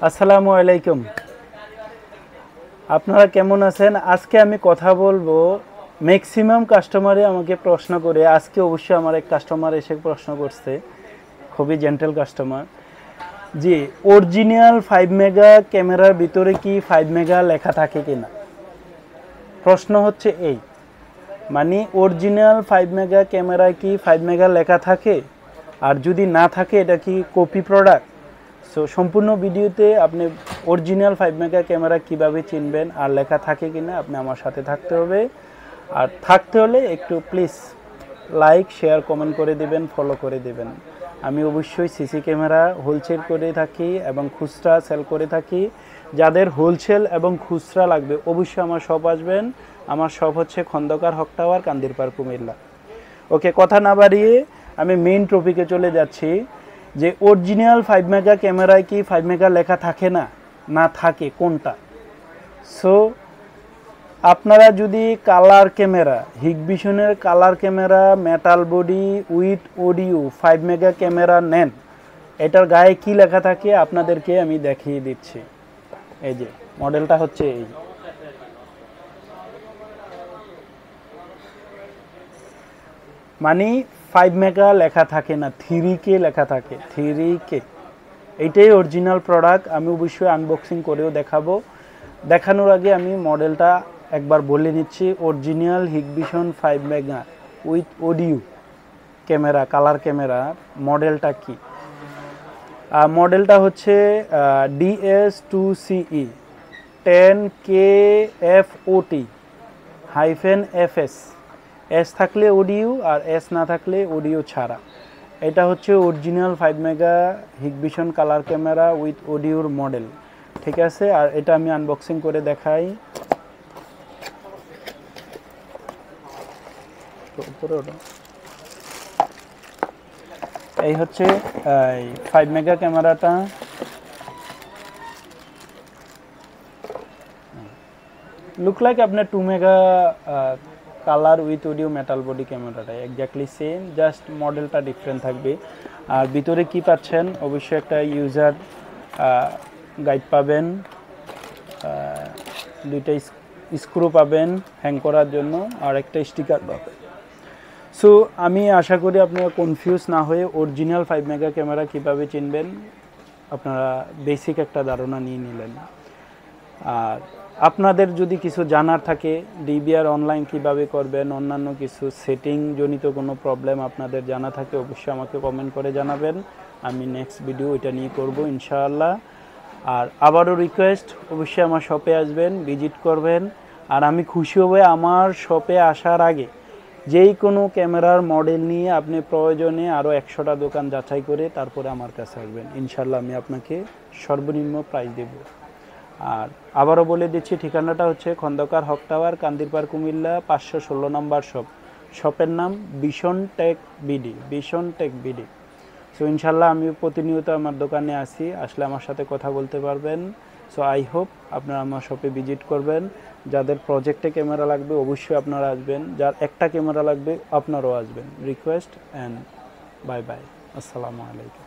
আসসালামু আলাইকুম। আপনারা কেমন আছেন? আজকে আমি কথা বলবো, ম্যাক্সিমাম কাস্টমারে আমাকে প্রশ্ন করে, আজকে অবশ্যই আমার এক কাস্টমার এসে প্রশ্ন করছে, খুবই জেন্টেল কাস্টমার, জি অরিজিনাল 5 মেগা ক্যামেরার ভিতরে কি 5 মেগা লেখা থাকে কিনা। প্রশ্ন হচ্ছে এই, মানে অরিজিনাল 5 মেগা ক্যামেরায় কি 5 মেগা লেখা থাকে, আর যদি না থাকে এটা কি কপি প্রোডাক্ট। সো সম্পূর্ণ ভিডিওতে আপনি অরিজিনাল 5 মেগা ক্যামেরা কিভাবে চিনবেন আর লেখা থাকে কিনা আপনি আমার সাথে থাকতে হবে। আর থাকতে হলে একটু প্লিজ লাইক শেয়ার কমেন্ট করে দিবেন, ফলো করে দিবেন। আমি অবশ্যই সিসি ক্যামেরা হোলসেল করে থাকি এবং খুচরা সেল করে থাকি। যাদের হোলসেল এবং খুচরা লাগবে অবশ্যই আমার শপ আসবেন। আমার শপ হচ্ছে খন্দকার হক টাওয়ার, কান্দিরপাড়, কুমিল্লা। ওকে, কথা না বাড়িয়ে আমি মেইন টপিকে চলে যাচ্ছি যে অরিজিনাল 5 মেগা ক্যামেরায় কি 5 মেগা লেখা থাকে না, না থাকে কোনটা। সো আপনারা যদি কালার ক্যামেরা, হিগভিশনের colour camera metal body with audio 5 mega camera নেন, এটার গায়ে কি লেখা থাকে আপনাদেরকে আমি দেখিয়ে দিচ্ছি। এই যে মডেলটা হচ্ছে এই, মানে 5 মেগা লেখা থাকে না, 3K লেখা থাকে, 3K। এইটাই অরিজিনাল প্রোডাক্ট। আমি অবশ্যই আনবক্সিং করেও দেখাবো। দেখানোর আগে আমি মডেলটা একবার বলে নিচ্ছি। Original Hikvision 5 mega with audio camera, colour camera মডেলটা কি? মডেলটা হচ্ছে DS2CE 10KFOT-FS। এস থাকলে অডিও আর এস না থাকলে অডিও ছাড়া। এটা হচ্ছে original 5 mega Hikvision colour camera with অডিওর মডেল, ঠিক আছে। আর এটা আমি আনবক্সিং করে দেখাই। এই হচ্ছে 5 মেগা ক্যামেরাটা। লুক লাইক আপনার 2 mega colour with audio metal body ক্যামেরাটা এক্স্যাক্টলি সেম, জাস্ট মডেলটা ডিফারেন্ট থাকবে। আর ভিতরে কি পাচ্ছেন, অবশ্যই একটা ইউজার গাইড পাবেন, দুইটা স্ক্রু পাবেন হ্যাং করার জন্য, আর একটা স্টিকার পাবেন। সো আমি আশা করি আপনারা কনফিউজ না হয়ে অরিজিনাল 5 মেগা ক্যামেরা কীভাবে চিনবেন আপনারা বেসিক একটা ধারণা নিয়ে নিলেন। আর আপনাদের যদি কিছু জানার থাকে, ডিবিআর অনলাইন কিভাবে করবেন, অন্যান্য কিছু সেটিং জনিত কোনো প্রবলেম আপনাদের জানা থাকে, অবশ্যই আমাকে কমেন্ট করে জানাবেন। আমি নেক্সট ভিডিও এটা নিয়ে করব ইনশাআল্লাহ। আর আবারও রিকোয়েস্ট, অবশ্যই আমার শপে আসবেন, ভিজিট করবেন। আর আমি খুশি হব আমার শপে আসার আগে যেই কোনো ক্যামেরার মডেল নিয়ে আপনি প্রয়োজনে আরও 100টা দোকান যাচাই করে তারপরে আমার কাছে আসবেন। ইনশাআল্লাহ আমি আপনাকে সর্বনিম্ন প্রাইস দেব। আর আবারও বলে দিচ্ছি, ঠিকানাটা হচ্ছে খন্দকার হক টাওয়ার, কান্দিরপাড়, কুমিল্লা, 516 নম্বর শপ। শপের নাম vision tech BD, vision tech BD. So ইনশাল্লাহ আমি প্রতিনিয়ত আমার দোকানে আসি, আসলে আমার সাথে কথা বলতে পারবেন। সো আই হোপ আপনারা আমার শপে ভিজিট করবেন। যাদের প্রজেক্টে ক্যামেরা লাগবে অবশ্যই আপনারা আসবেন, যার একটা ক্যামেরা লাগবে আপনারাও আসবেন। রিকোয়েস্ট অ্যান্ড বাই বাই, আসসালামু আলাইকুম।